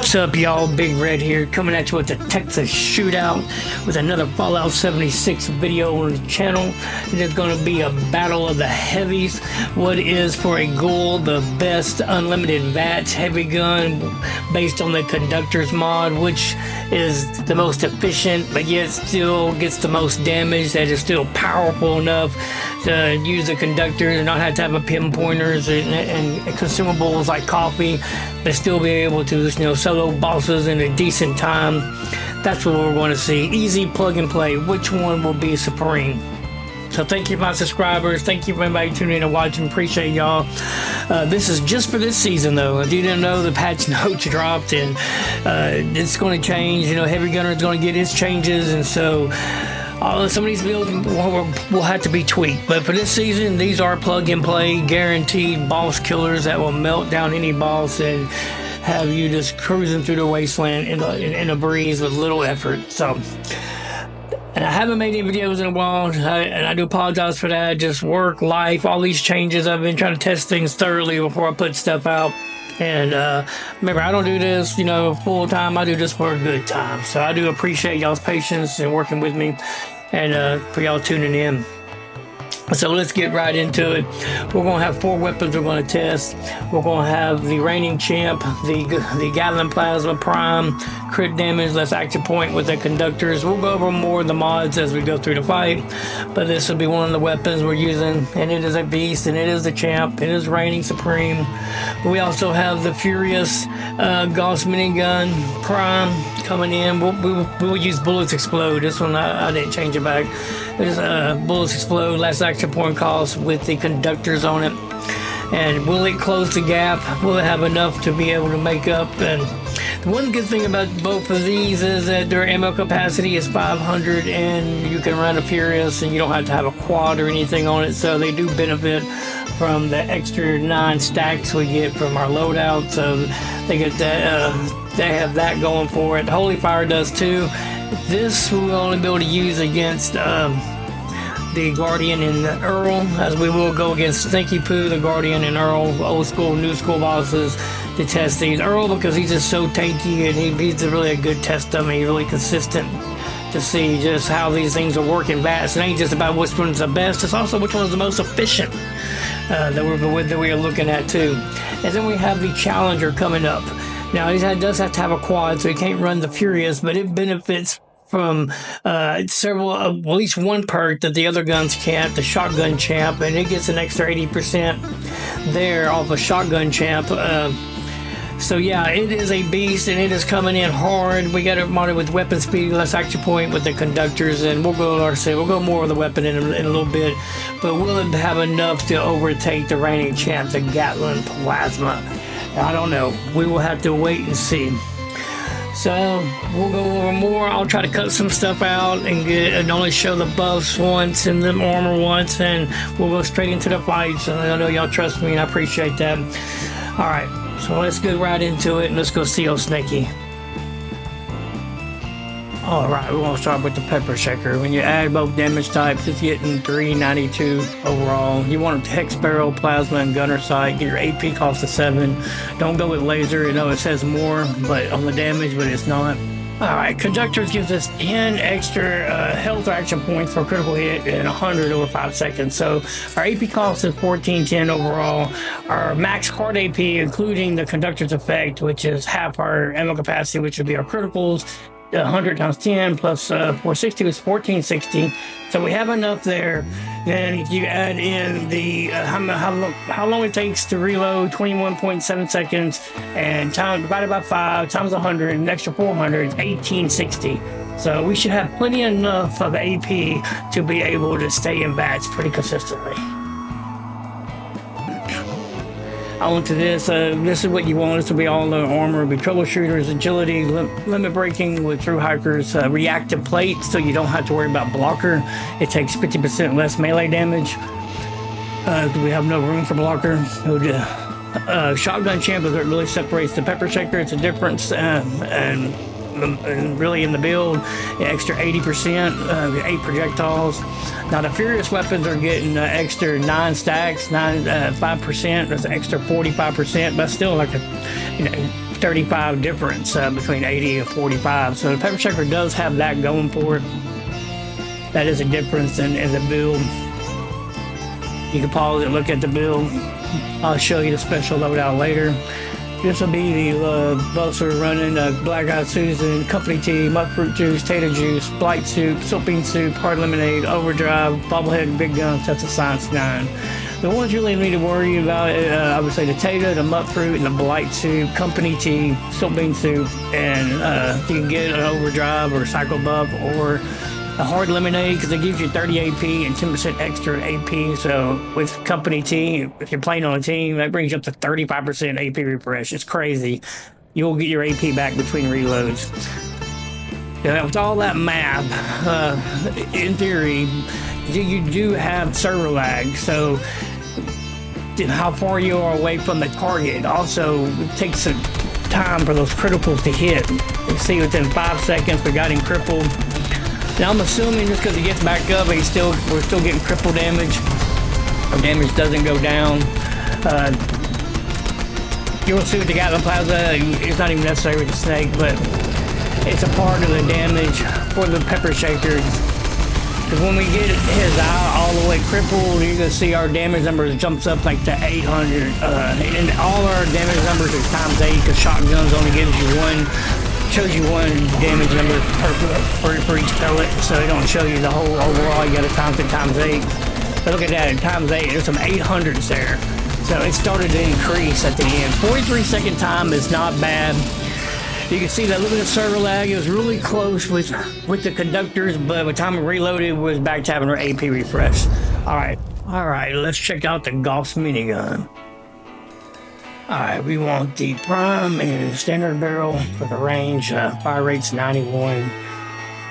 What's up, y'all? Big Red here, coming at you with the Texas Shootout with another Fallout 76 video on the channel. It is going to be a battle of the heavies. What is for a Ghoul the best Unlimited Vats heavy gun based on the Conductors mod, which is the most efficient but yet still gets the most damage, that is still powerful enough to use the Conductors and not have to have a pinpointers and consumables like coffee, but still be able to, you know, solo bosses in a decent time. That's what we're going to see. Easy plug and play. Which one will be supreme? So thank you, my subscribers. Thank you for everybody tuning in and watching. Appreciate y'all. This is just for this season, though. If you didn't know, the patch notes dropped, and it's going to change. You know, Heavy Gunner is going to get its changes, and so some of these builds will have to be tweaked. But for this season, these are plug and play, guaranteed boss killers that will melt down any boss and have you just cruising through the wasteland in a breeze with little effort. So, and I haven't made any videos in a while, and I do apologize for that. Just work, life, all these changes. I've been trying to test things thoroughly before I put stuff out. And remember, I don't do this, you know, full time. I do this for a good time. So I do appreciate y'all's patience and working with me, and for y'all tuning in. So let's get right into it. We're going to have 4 weapons we're going to test. We're going to have the reigning champ, the Gatlin Plasma Prime, crit damage, less action point with the Conductors. We'll go over more of the mods as we go through the fight, but this will be one of the weapons we're using, and it is a beast, and it is the champ. It is reigning supreme. But we also have the Furious Gauss minigun Prime coming in. We'll use Bullets Explode. This one I didn't change it back. There's Bullets Explode, last action point cost with the Conductors on it. And will it close the gap? Will it have enough to be able to make up? And the one good thing about both of these is that their ammo capacity is 500, and you can run a Furious and you don't have to have a quad or anything on it, so they do benefit from the extra 9 stacks we get from our loadout. So they get that, they have that going for it. Holy Fire does too. This we will only be able to use against the Guardian and the Earl, as we will go against Stinky Poo, the Guardian, and Earl, old school, new school bosses, to test these. Earl, because he's just so tanky, and he's really a good test dummy, really consistent to see just how these things are working fast. It ain't just about which one's the best, it's also which one's the most efficient that we are looking at too. And then we have the Challenger coming up. Now, he does have to have a quad, so he can't run the Furious, but it benefits from several, at least one perk that the other guns can't, the Shotgun Champ, and it gets an extra 80% there off a Shotgun Champ. So yeah, it is a beast, and it is coming in hard. We got it modded with weapon speed, less action point with the Conductors, and we'll go more of the weapon in a little bit. But will it have enough to overtake the reigning champ, the Gatlin Plasma? I don't know. We will have to wait and see. So we'll go over more. I'll try to cut some stuff out and only show the buffs once and the armor once, and we'll go straight into the fights. And I know y'all trust me, and I appreciate that. All right, so let's get right into it, and let's go see old Snaky. All right, we're gonna start with the Pepper Shaker. When you add both damage types, it's getting 392 overall. You want a Hex Barrel, Plasma, and Gunner sight. Get your AP cost to 7. Don't go with laser. You know it says more, but on the damage, but it's not. All right, Conductors gives us 10 extra health action points for a critical hit and 100 over 5 seconds. So our AP cost is 1410 overall. Our max hard AP, including the Conductors effect, which is half our ammo capacity, which would be our criticals. 100 times 10 plus 460 is 1460. So we have enough there. Then if you add in the how long it takes to reload, 21.7 seconds, and time divided by 5 times 100, an extra 400 is 1860. So we should have plenty enough of AP to be able to stay in bats pretty consistently. On to this. This is what you want. This will be all the armor. It'll be troubleshooters, agility, limit breaking with through hikers, reactive plate, so you don't have to worry about blocker. It takes 50% less melee damage. We have no room for blocker. Shotgun Champ is what really separates the Pepper Shaker. It's a difference, and really in the build, extra 80%, 8 projectiles. Now the Furious weapons are getting extra 9 stacks, 5%. That's an extra 45%, but still like a, 35 difference between 80 and 45. So the Pepper Shaker does have that going for it. That is a difference in the build. You can pause and look at the build. I'll show you the special loadout later. This will be the buffs we're running: Black-Eyed Susan, Company Tea, Mutt Fruit Juice, Tater Juice, Blight Soup, Soap Bean Soup, Hard Lemonade, Overdrive, Bobblehead, Big Gun, Test of Science 9. The ones you really need to worry about, I would say the Tater, the Mutt Fruit, and the Blight Soup, Company Tea, Soap Bean Soup, and you can get an Overdrive or Cycle Buff or a Hard Lemonade, because it gives you 30 AP and 10% extra AP. So with Company Tea, if you're playing on a team, that brings you up to 35% AP refresh. It's crazy. You'll get your AP back between reloads. With all that math, in theory, you do have server lag. So how far you are away from the target also takes some time for those criticals to hit. You see, within 5 seconds, we got him crippled. Now I'm assuming just because he gets back up, we're still getting cripple damage. Our damage doesn't go down. You'll see with the Gatlin Plaza, it's not even necessary with the snake, but it's a part of the damage for the Pepper Shaker. Because when we get his eye all the way crippled, you're gonna see our damage numbers jumps up like to 800. And all our damage numbers are times 8, because shotguns only gives you shows you one damage number for each pellet, so it don't show you the whole overall. You gotta times it times 8. But look at that, times 8, there's some 800s there. So it started to increase at the end. 43-second time is not bad. You can see that little bit of server lag. It was really close with the Conductors, but by the time we reloaded, we was back to having our AP refresh. All right, let's check out the Gauss minigun. Alright, we want the prime and standard barrel for the range. Fire rate's 91.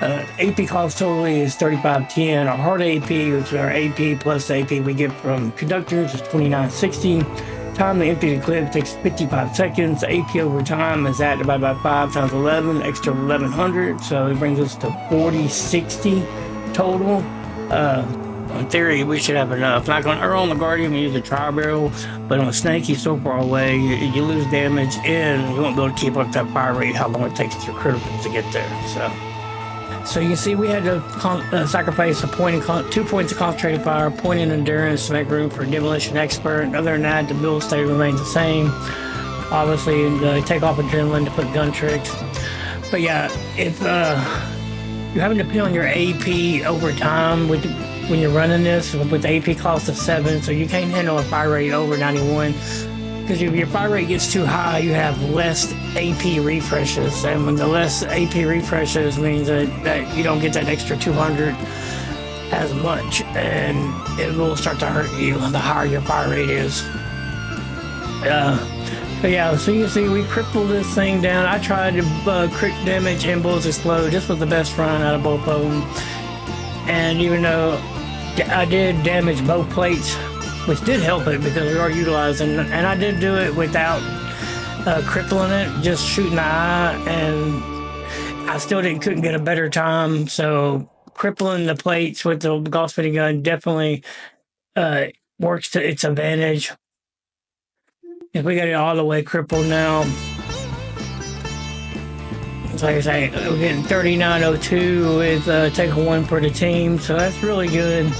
AP cost totally is 3510. Our hard AP, which is our AP plus the AP we get from Conductors, is 2960. Time to empty the clip takes 55 seconds. AP over time is that divided by 5 times 11, extra 1100. So it brings us to 4060 total. In theory, we should have enough. Like on Earl and the Guardian, we use a trial barrel, but on a snake, he's so far away, you lose damage, and you won't be able to keep up that fire rate, how long it takes your criticals to get there. So you can see we had to sacrifice 2 points of concentrated fire, point in endurance to make room for demolition expert. Other than that, the build state remains the same. Obviously, take off adrenaline to put gun tricks. But yeah, if you're having to pay on your AP over time when you're running this with the AP cost of 7, so you can't handle a fire rate over 91. Because if your fire rate gets too high, you have less AP refreshes, and when the less AP refreshes means that you don't get that extra 200 as much, and it will start to hurt you the higher your fire rate is. But yeah, so you see we crippled this thing down. I tried to crit damage and bullets explode. This was the best run out of both of them, and even though I did damage both plates, which did help it because we are utilizing, and I did do it without crippling it, just shooting the eye, and I still couldn't get a better time. So crippling the plates with the Gauss minigun definitely works to its advantage. If we got it all the way crippled now, it's like I say, we're getting 3902 with take a 1 for the team, so that's really good.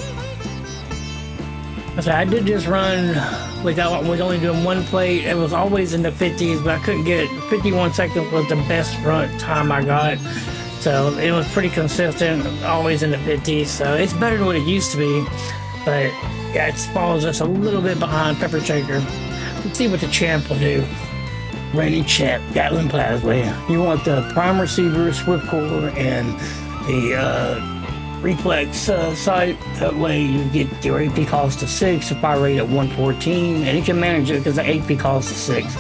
I did this run with only doing 1 plate. It was always in the 50s, but I couldn't get it. 51 seconds was the best run time I got. So it was pretty consistent, always in the 50s. So it's better than what it used to be. But yeah, it follows us a little bit behind Pepper Shaker. Let's see what the champ will do. Ready champ, Gatlin Plasma. You want the prime receiver, swift core, and the reflex sight. That way you get your AP cost to 6, a fire rate at 114, and you can manage it because the AP cost is 6.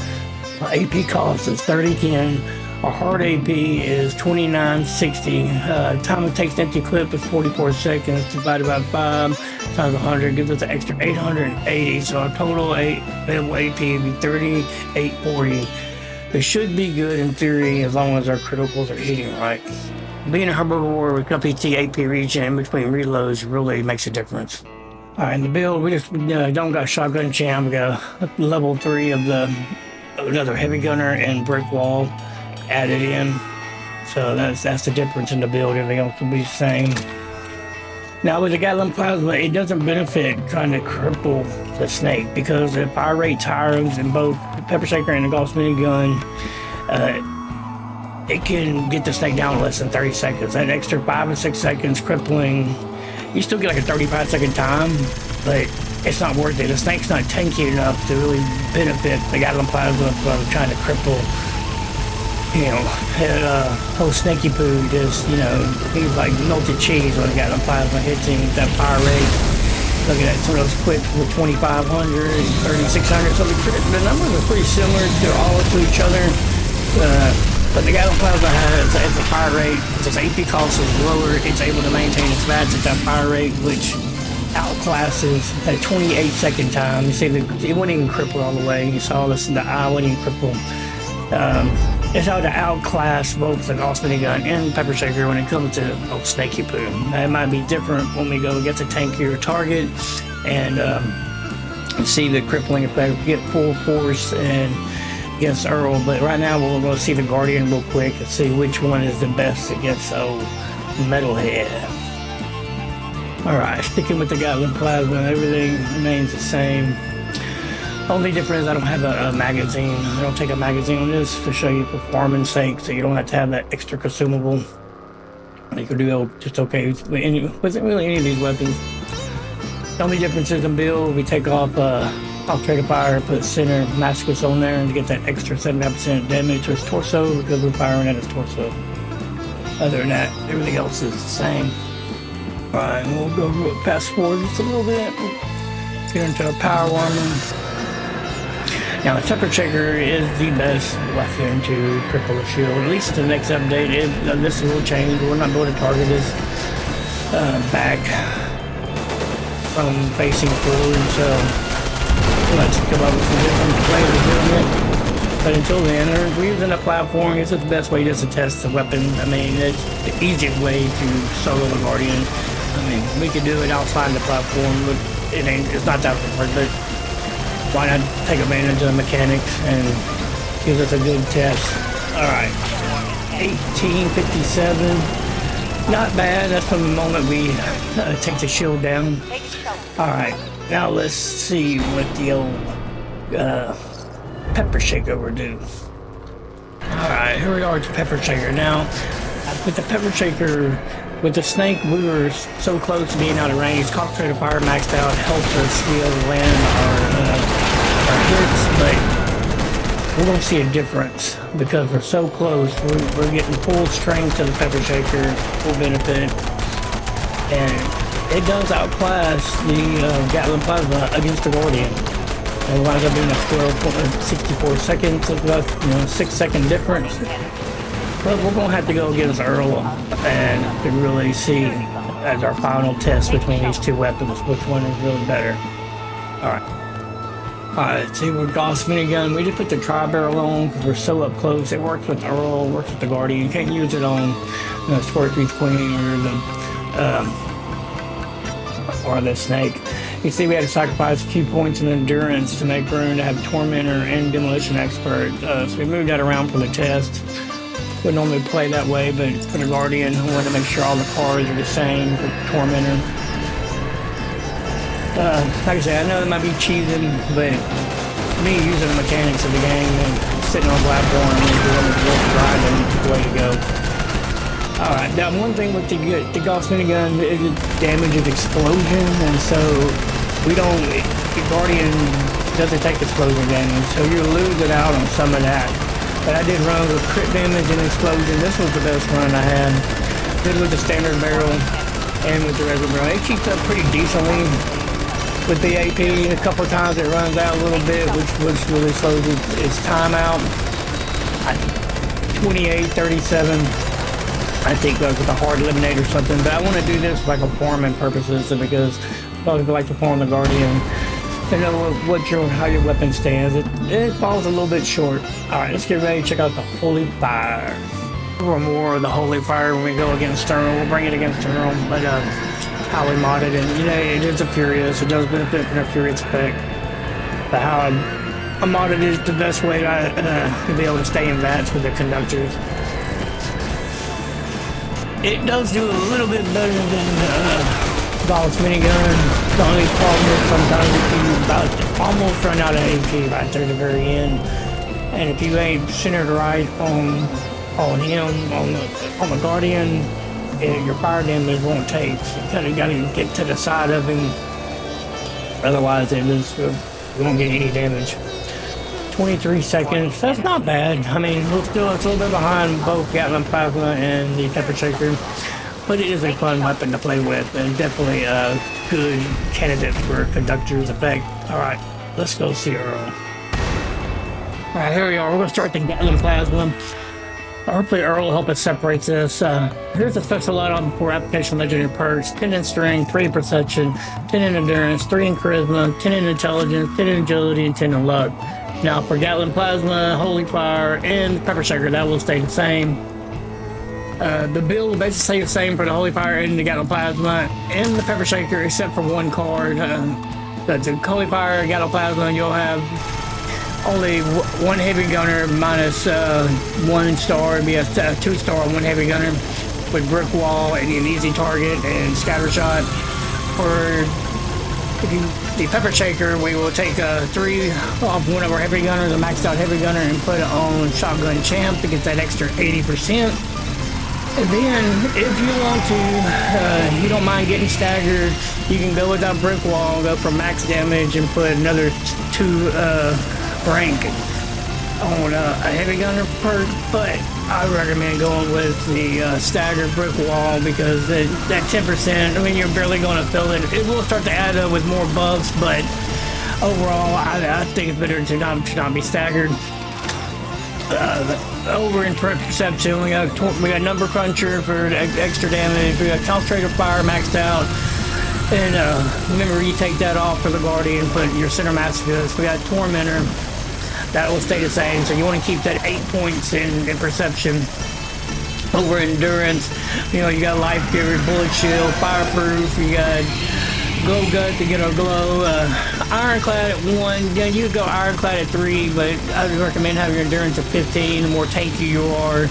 Our AP cost is 3010. Our hard AP is 2960. Time it takes to empty clip is 44 seconds divided by 5 times 100 gives us an extra 880. So our total available AP would be 3840. It should be good in theory as long as our criticals are hitting right. Being a herbivore with Company T AP region in between reloads really makes a difference. Alright, in the build, we just don't got shotgun champ. We got level 3 of the another heavy gunner and brick wall added in. So that's the difference in the build. Everything else will be the same. Now with the Gatlin plasma, it doesn't benefit trying to cripple the snake because the fire rate's higher in both the pepper shaker and the Gauss minigun. It can get the snake down in less than 30 seconds. That extra 5 or 6 seconds crippling, you still get like a 35-second time, but it's not worth it. The snake's not tanky enough to really benefit the Gatlin plasma from trying to cripple, you know, whole Stinky Poo just, you know, he's like melted cheese when the Gatlin plasma hits him with that fire rate. Look at that, some of those clips with 2,500, 3,600, so the numbers are pretty similar to all to each other. But the Gatlin plasma has a fire rate, its AP cost is lower, it's able to maintain its vats at that fire rate, which outclasses at 28-second time. You see, it wouldn't even cripple all the way. You saw this, the eye wouldn't even cripple. It's how to outclass both the Gauss minigun and pepper shaker when it comes to Stinky Poo. It might be different when we go against a tankier target and see the crippling effect, get full force and against Earl, but right now we'll go see the Guardian real quick and see which one is the best against old Metalhead. Alright, sticking with the Gatlin plasma, everything remains the same. Only difference is I don't have a magazine. I don't take a magazine on this to show you performance sake, so you don't have to have that extra consumable. You can do just okay with really any of these weapons. The only difference is in build, we take off trade fire, put center Damascus on there and to get that extra 7.5% damage to his torso because we're firing at his torso. Other than that, everything else is the same. Alright, we'll go fast forward just a little bit. Get into our power armor. Now the pepper shaker is the best weapon to cripple the shield. At least the next update, this will change. We're not going to target this back from facing forward, so let's come up with some different ways of doing it. But until then, we're using a platform. It's the best way just to test the weapon. I mean, it's the easiest way to solo the Guardian. I mean, we could do it outside the platform, but it's not that hard. But why not take advantage of the mechanics and give us a good test? All right, 1857. Not bad. That's from the moment we take the shield down. All right. Now let's see what the old pepper shaker will do. Alright, here we are with the pepper shaker. Now, with the pepper shaker, with the snake, we were so close to being out of range. Concentrated fire maxed out, helped us be able to land our hits, but we're going to see a difference because we're so close. We're getting full strength to the pepper shaker, full benefit, and it does outclass the Gatlin plasma against the Guardian. It winds up being a 64 seconds, about 6-second difference. But we're going to have to go against Earl and to really see as our final test between these two weapons which one is really better. Alright, see with Gauss minigun, we just put the tri-barrel on because we're so up close. It works with Earl, works with the Guardian. You can't use it on Scorpion's Queen or the snake. You see we had to sacrifice a few points in endurance to make room to have Tormentor and Demolition Expert. So we moved that around for the test. Wouldn't normally play that way, but for the Guardian, I wanted to make sure all the cars are the same for Tormentor. Like I said, I know it might be cheating, but me using the mechanics of the game and sitting on a platform and doing the driving is the way to go. Alright, now one thing with the Gauss minigun is it damages explosion, and so the Guardian doesn't take explosion damage, so you're losing out on some of that. But I did run with crit damage and explosion. This was the best run I had. Did with the standard barrel and with the regular barrel. It keeps up pretty decently with the AP. A couple of times it runs out a little bit, which really slows its time out. 28, 37. I think with a hard eliminate or something, but I want to do this for like performance purposes, because I like to perform the Guardian. To know how your weapon stands. It falls a little bit short. Alright, let's get ready to check out the Holy Fire. Or more of the Holy Fire when we go against Earl. We'll bring it against Earl, but how we modded it. It is a Furious. It does benefit from a Furious effect. But how I I modded it the best way to be able to stay in vats with the conductors. It does do a little bit better than Gauss minigun. The only problem is sometimes if you about almost run out of AP right there at the very end, and if you ain't centered right on him on the Guardian, your fire damage won't take. So you kind of got to get to the side of him, otherwise you won't get any damage. 23 seconds, that's not bad. I mean, it's a little bit behind both Gatlin Plasma and the Pepper Shaker, but it is a fun weapon to play with, and definitely a good candidate for Conductors effect. Alright, let's go see Earl. Alright, here we are. We're going to start the Gatlin Plasma. Hopefully Earl will help us separate this. Here's the special item for application legendary perks: 10 in strength, 3 in perception, 10 in endurance, 3 in charisma, 10 in intelligence, 10 in agility, and 10 in luck. Now for Gatlin Plasma, Holy Fire, and Pepper Shaker, that will stay the same. The build will basically stay the same for the Holy Fire and the Gatlin Plasma and the Pepper Shaker, except for one card. That's the Holy Fire, Gatlin Plasma, you'll have only one heavy gunner minus 1 star. It'd be a 2-star, 1 heavy gunner with brick wall and an easy target and scatter shot. For the Pepper Shaker, we will take 3 off one of our heavy gunners, a maxed out heavy gunner, and put it on Shotgun Champ to get that extra 80%. And then, if you want to, you don't mind getting staggered, you can go with that brick wall, go for max damage, and put another 2 rank on a heavy gunner perk, but I recommend going with the staggered brick wall, because that 10%, I mean, you're barely going to feel it. It will start to add up with more buffs, but overall, I think it's better to not be staggered. Over in perception, we got number cruncher for extra damage. We got concentrated fire maxed out, and remember, you take that off for the Guardian, put your center masochist. We got tormentor. That will stay the same, so you want to keep that 8 points in perception. Over endurance, you know, you got life giver, bullet shield, fireproof, you got glow gut to get a glow, ironclad at 1. Yeah, you go ironclad at 3, but I would recommend having your endurance at 15. The more tanky you are,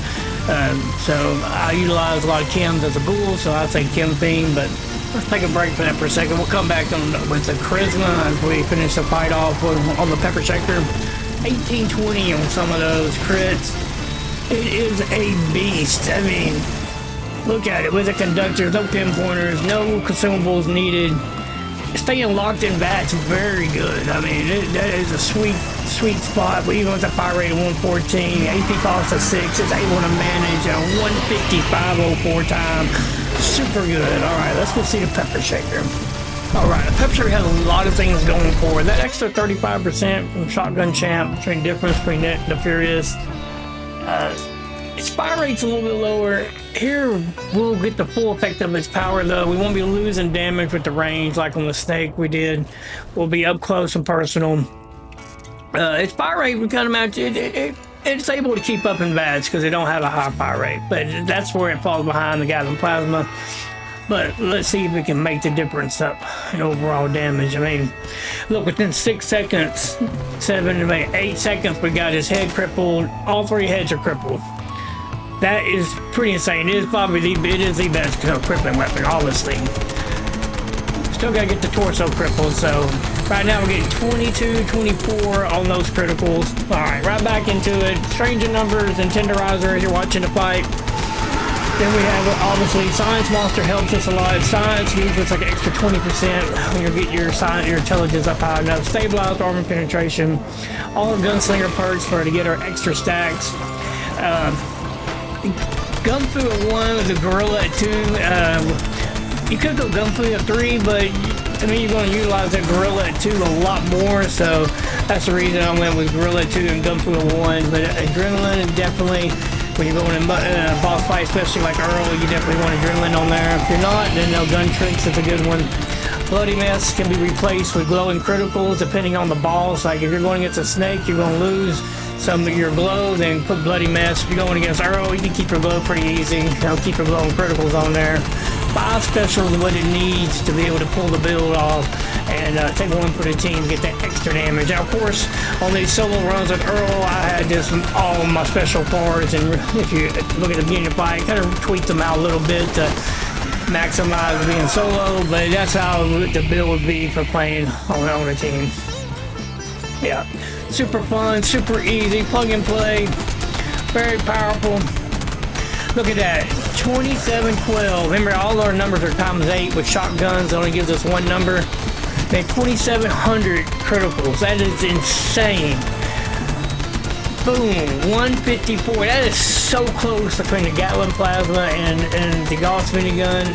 so I utilize a lot of chems as a ghoul, so I'd say chem theme. But let's take a break for that for a second. We'll come back with the charisma as we finish the fight off on the Pepper Shaker. 1820 on some of those crits. It is a beast. I mean, look at it with the conductors, no pinpointers, no consumables needed. Staying locked in vats, very good. I mean, that is a sweet spot. But even with a fire rate of 114, AP cost of 6, it's able to manage a 15504 time. Super good. All right, let's go see the Pepper Shaker. Alright, the Pepper Shaker has a lot of things going for it. That extra 35% from Shotgun Champ, between difference between the Furious. Its fire rate's a little bit lower. Here, we'll get the full effect of its power, though. We won't be losing damage with the range like on the Snake we did. We'll be up close and personal. Its fire rate, we kind of match it. It's able to keep up in vats because they don't have a high fire rate. But that's where it falls behind the Gatlin Plasma. But let's see if we can make the difference up in overall damage. I mean, look, within 6 seconds, 8 seconds, we got his head crippled. All 3 heads are crippled. That is pretty insane. It is probably the best crippling weapon, obviously. Still gotta get the torso crippled, so right now we're getting 22, 24 on those criticals. Alright, right back into it. Stranger numbers and tenderizer as you're watching the fight. Then we have, obviously, Science Monster helps us a lot. Science gives us like an extra 20% when you get your intelligence up high enough. Stabilized armor penetration. All our gunslinger perks for to get our extra stacks. Gunfu at 1 with the gorilla at 2. You could go Gunfu at 3, but to me you're going to utilize that gorilla at 2 a lot more, so that's the reason I went with gorilla at 2 and Gunfu at 1. But adrenaline, definitely, when you're going in a boss fight, especially like Earl, you definitely want adrenaline on there. If you're not, then no, gun tricks is a good one. Bloody Mess can be replaced with glowing criticals depending on the boss. Like if you're going against a Snake, you're going to lose some of your glow, then put Bloody Mess. If you're going against Earl, you can keep your glow pretty easy. Keep your glowing criticals on there. 5 specials is what it needs to be able to pull the build off. and take one for the team, get that extra damage. Now, of course, on these solo runs with Earl, I had just all my special cards, and if you look at the beginning of the fight, kind of tweak them out a little bit to maximize being solo, but that's how the build would be for playing on a team. Yeah, super fun, super easy, plug and play, very powerful. Look at that, 2712. Remember, all our numbers are ×8 with shotguns. It only gives us one number. Man, 2,700 criticals. That is insane. Boom, 154. That is so close between the Gatlin plasma and the Gauss minigun.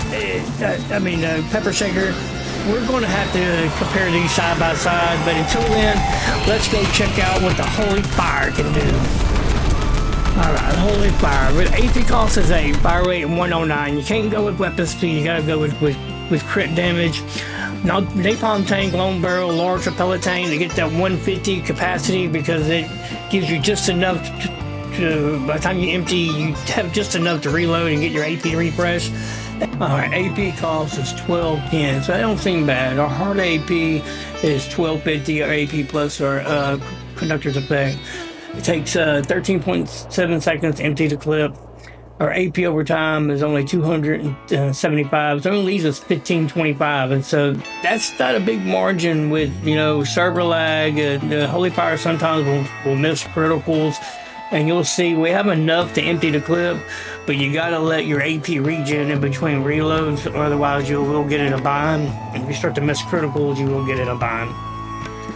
Pepper shaker. We're going to have to compare these side by side, but until then, let's go check out what the Holy Fire can do. Alright, Holy Fire. With AP cost is 8, fire rate 109. You can't go with weapon speed, you gotta go with crit damage. Now, napalm tank, long barrel, large repellent tank to get that 150 capacity, because it gives you just enough to by the time you empty, you have just enough to reload and get your AP refresh. Alright, AP cost is 1210, so that don't seem bad. Our hard AP is 1250, our AP plus our conductor's effect. It takes 13.7 seconds to empty the clip. Our AP over time is only 275, so it only leaves us 1525, and so that's not a big margin with, you know, server lag. The Holy Fire sometimes will miss criticals, and you'll see we have enough to empty the clip, but you gotta let your AP regen in between reloads, or otherwise you will get in a bind. And if you start to miss criticals, you will get in a bind.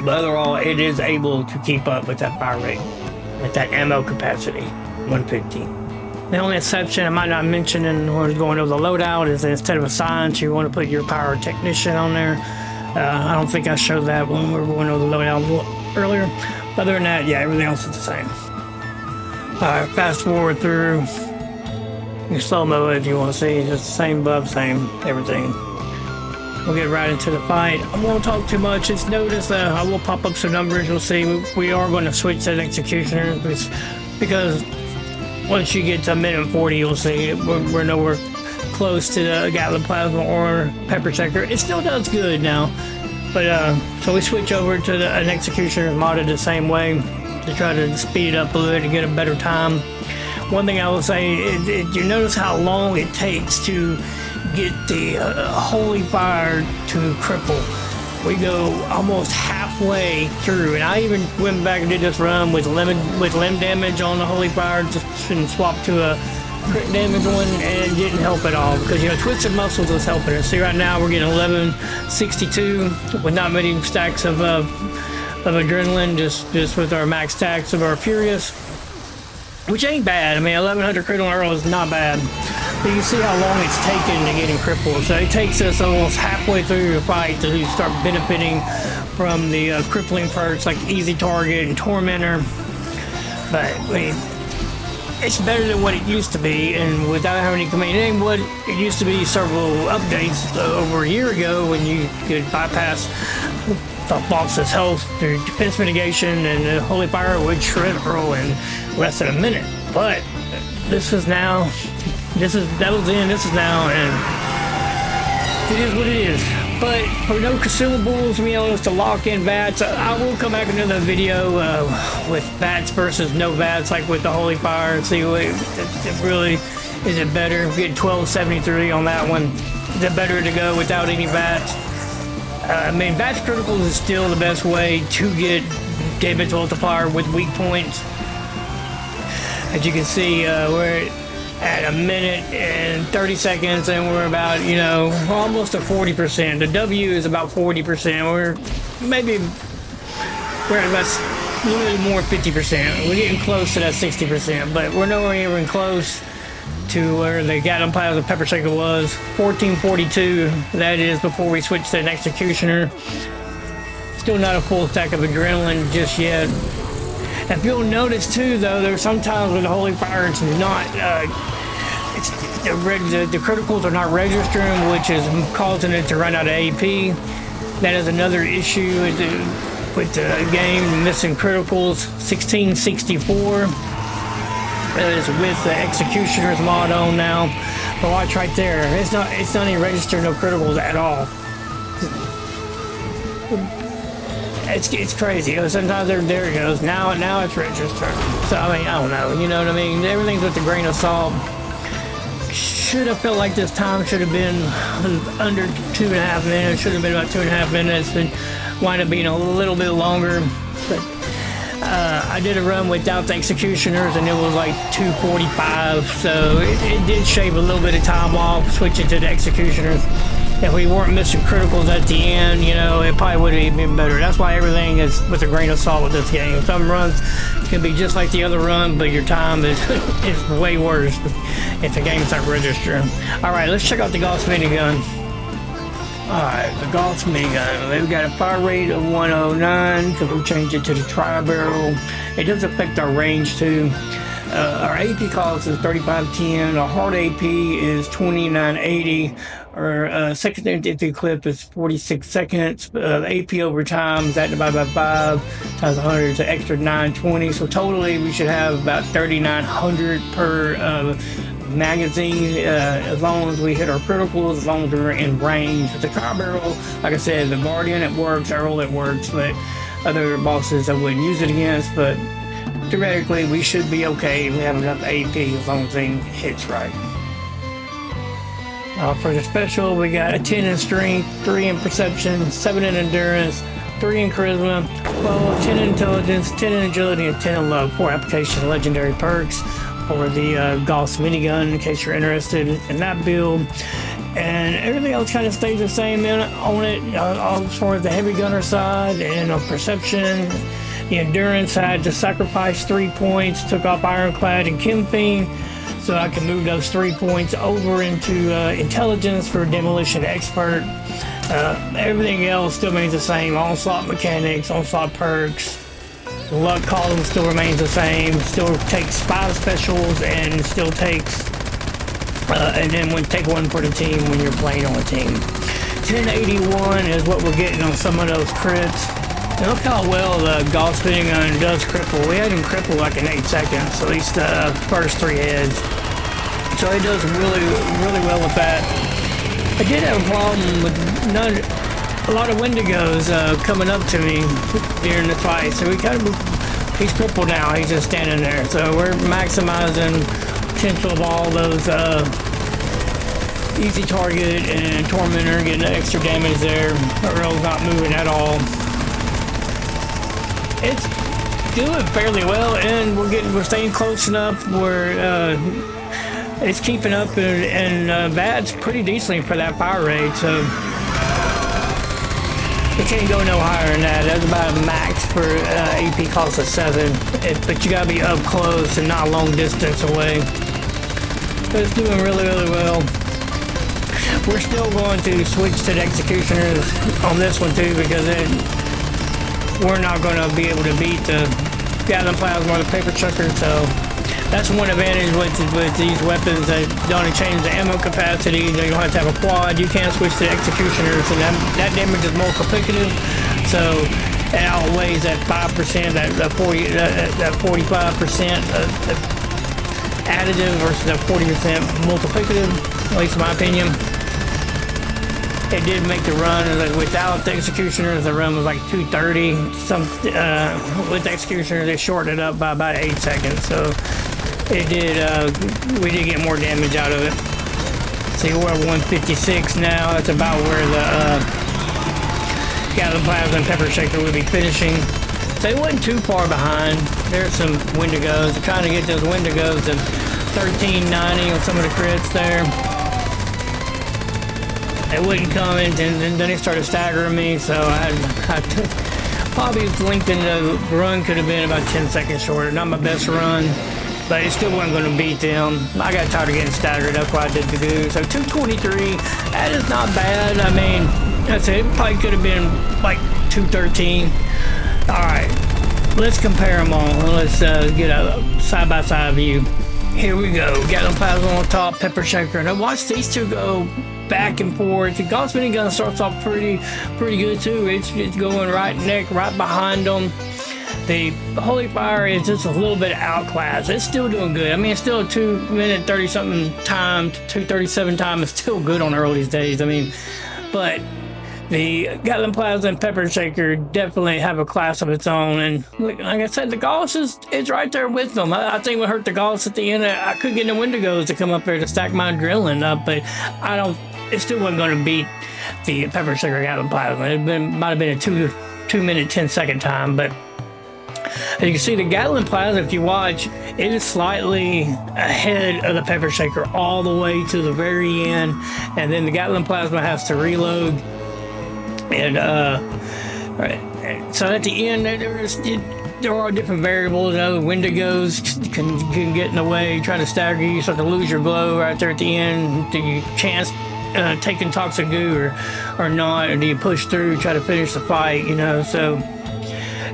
But overall, it is able to keep up with that fire rate, at that ammo capacity, 150. The only exception I might not mention when we're going over the loadout is that instead of a science, you want to put your power technician on there. I don't think I showed that when we were going over the loadout earlier. Other than that, yeah, everything else is the same. Alright, fast forward through your slow-mo if you want to see. Just the same buff, same everything. We'll get right into the fight. I won't talk too much. Just notice that I will pop up some numbers. You'll see we are going to switch to an executioner because once you get to minute 40, you'll see we're nowhere close to the Gatlin plasma or pepper shaker. It still does good now, but so we switch over to an executioner modded the same way to try to speed it up a little to get a better time. One thing I will say is you notice how long it takes to get the Holy Fire to cripple. We go almost halfway through, and I even went back and did this run with limb damage on the Holy Fire, just and swapped to a crit damage one, and it didn't help at all because, you know, twisted muscles is helping us. See, right now we're getting 1162 with not many stacks of adrenaline, just with our max stacks of our Furious, which ain't bad. I mean, 1100 crit on Earl is not bad. But you see how long it's taken to get him crippled. So it takes us almost halfway through the fight to start benefiting from the crippling perks like Easy Target and Tormentor. But I mean, it's better than what it used to be, and without having to come in. It ain't what it used to be several updates over a year ago when you could bypass the boss's health through defense mitigation, and the Holy Fire would shred Earl in less than a minute. But this is now, that was then, this is now, and it is what it is. But for no consumables, you know, it's to lock in VATS. I will come back with another video with VATS versus no VATS, like with the Holy Fire, and see what it really, is it better? Get 1273 on that one. Is it better to go without any VATS? I mean, VATS criticals is still the best way to get damage multiplier with weak points. As you can see, we're at a minute and 30 seconds, and we're about, you know, almost to 40%. The W is about 40%. We're at about a little more 50%. We're getting close to that 60%, but we're nowhere even close to where the Gatlin Plasma Pepper Shaker was. 1442, that is before we switched to an executioner. Still not a full stack of adrenaline just yet. If you'll notice too, though, there's sometimes with the Holy Fire, it's not, the criticals are not registering, which is causing it to run out of AP. That is another issue with the game, missing criticals. 1664 is with the Executioner's mod on now. But watch right there, it's not even registering no criticals at all. It's crazy. Sometimes there it goes. Now it's Richard's turn. So I mean, I don't know. You know what I mean? Everything's with a grain of salt. Should have felt like this time should have been under 2.5 minutes. Should have been about 2.5 minutes, and wind up being a little bit longer. But I did a run without the executioners, and it was like 2:45. So it did shave a little bit of time off switching to the executioners. If we weren't missing criticals at the end, you know, it probably would have been better. That's why everything is with a grain of salt with this game. Some runs can be just like the other run, but your time is way worse if the game's not registering. All right, let's check out the Gauss minigun. All right, the Gauss minigun. We've got a fire rate of 109, so we'll change it to the tri-barrel. It does affect our range too. Our AP cost is 3510. Our hard AP is 2980. Our second empty clip is 46 seconds. AP over time, that divided by 5 times 100 is an extra 920. So totally we should have about 3,900 per magazine, as long as we hit our criticals, as long as we're in range. With the tri-barrel, like I said, the Guardian it works, Earl it works, but other bosses I wouldn't use it against. But theoretically, we should be okay. We have enough AP as long as thing hits right. For the special, we got a 10 in strength, 3 in perception, 7 in endurance, 3 in charisma, 10 in intelligence, 10 in agility, and 10 in luck. 4 application legendary perks for the Gauss minigun, in case you're interested in that build. And everything else kind of stays the same on it, as far as the heavy gunner side and perception. The endurance had to sacrifice 3 points, took off Ironclad and Chemfiend, so I can move those 3 points over into intelligence for demolition expert. Everything else still remains the same. Onslaught mechanics, onslaught perks. The luck column still remains the same. Still takes 5 specials and still takes, and then take 1 for the team when you're playing on a team. 1081 is what we're getting on some of those crits. And look how well the Gauss minigun does cripple. We had him cripple like in 8 seconds, at least the first 3 heads. So it does really, really well with that. I did have a problem with a lot of Wendigos coming up to me during the fight. So he's crippled now. He's just standing there. So we're maximizing potential of all those easy target and tormentor, getting extra damage there. Earl's not moving at all. It's doing fairly well, and we're staying close enough where it's keeping up, and Vats pretty decently for that fire rate. So it can't go no higher than that. That's about a max for AP cost of 7. But you gotta be up close and not a long distance away. But it's doing really, really well. We're still going to switch to the executioners on this one too, because we're not going to be able to beat the Gatlin plasma or the paper chucker. So that's one advantage with these weapons, that don't change the ammo capacity. They don't have to have a quad. You can't switch to the executioners, and that damage is more complicative. So it outweighs that 5%, that 45% additive versus that 40% multiplicative, at least in my opinion. It did make the run, without the executioners, the run was like 2:30. With the executioners, they shortened it up by about 8 seconds. So it did, we did get more damage out of it. See, we're at 156 now. That's about where the Gatlin Plasma and Pepper Shaker would be finishing. So it wasn't too far behind. There's some Wendigos. I'm trying to get those Wendigos to 1390 on some of the crits there. It wouldn't come in, and then it started staggering me, so I probably lengthened the run, could have been about 10 seconds shorter. Not my best run, but it still wasn't going to beat them. I got tired of getting staggered. That's why I did the Ghoul. So 223, that is not bad. I mean, that's it. Probably could have been like 213. All right, let's compare them all. Let's get a side-by-side view. Here we go. Gatlin Plasma on top, Pepper Shaker. Now watch these two go back and forth. The Gauss minigun starts off pretty good too. It's going right behind them. The Holy Fire is just a little bit outclassed. It's still doing good. I mean, it's still a 2-minute 30-something time, 2:37 time. It's still good on Earl these days. I mean, but The Gatlin Plasma and Pepper Shaker definitely have a class of its own, and like I said, the Gauss is right there with them. I think what hurt the Gauss at the end, I could get the Wendigos to come up there to stack my adrenaline up, but I don't. It still wasn't going to beat the Pepper Shaker Gatlin Plasma. Might have been a 2 minute 10-second time, but as you can see, the Gatlin Plasma, if you watch, it is slightly ahead of the Pepper Shaker all the way to the very end, and then the Gatlin Plasma has to reload. And right. So at the end, there are different variables. You know, Wendigos can get in the way, try to stagger you, start to lose your glow right there at the end. Do you chance taking toxic goo or not, or do you push through, try to finish the fight? You know, so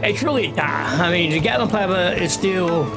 it's really a tie. I mean, the Gatlin Plasma is still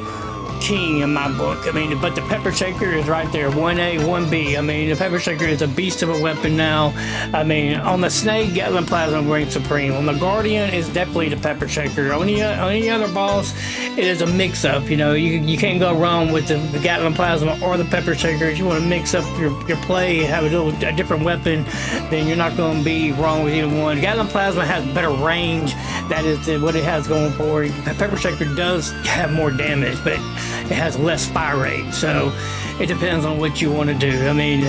king in my book. I mean, but the Pepper Shaker is right there, 1A, 1B. I mean, the Pepper Shaker is a beast of a weapon now. I mean, on the Snake, Gatlin Plasma reigns supreme. On the Guardian, is definitely the Pepper Shaker. On any other boss, it is a mix-up. You know, you can't go wrong with the Gatlin Plasma or the Pepper Shaker. If you want to mix up your play, have a different weapon, then you're not going to be wrong with either one. Gatlin Plasma has better range. That is what it has going for it. The Pepper Shaker does have more damage, but it has less fire rate, so it depends on what you want to do. I mean,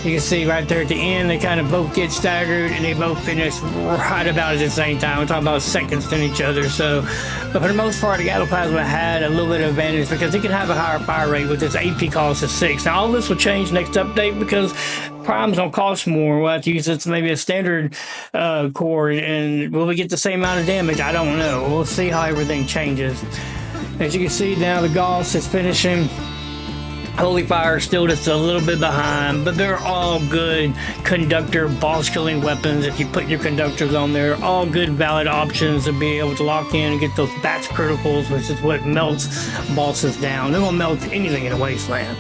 you can see right there at the end, they kind of both get staggered and they both finish right about at the same time. We're talking about seconds to each other. So, but for the most part, the Gatlin Plasma had a little bit of advantage because it can have a higher fire rate with its AP cost of 6. Now, all this will change next update because primes don't cost more. We'll have to use maybe a standard core, and will we get the same amount of damage? I don't know. We'll see how everything changes. As you can see now, the Gauss is finishing. Holy Fire still just a little bit behind, but they're all good conductor boss killing weapons. If you put your conductors on there, all good valid options to be able to lock in and get those Vats criticals, which is what melts bosses down. They won't melt anything in a wasteland.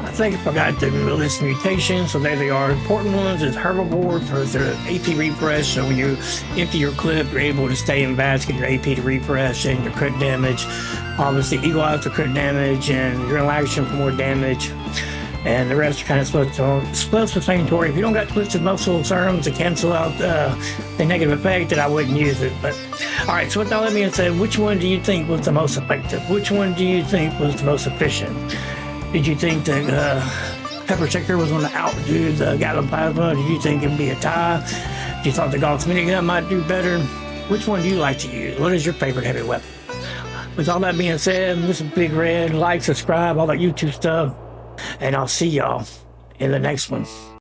I think I forgot the list mutations, so there they are. Important ones is Herbivore for the AP refresh, so when you empty your clip, you're able to stay in Vats, get your AP to refresh and your crit damage. Obviously, Eagle Eye for crit damage and Drill Action for more damage. And the rest are kind of split with inventory. If you don't got Twisted Muscle serums to cancel out the negative effect, then I wouldn't use it. But all right, so with all that being said, which one do you think was the most effective? Which one do you think was the most efficient? Did you think that Pepper Shaker was going to outdo the Gatlin Plasma? Did you think it'd be a tie? Did you thought the Gauss minigun might do better? Which one do you like to use? What is your favorite heavy weapon? With all that being said, this is Big Red. Like, subscribe, all that YouTube stuff. And I'll see y'all in the next one.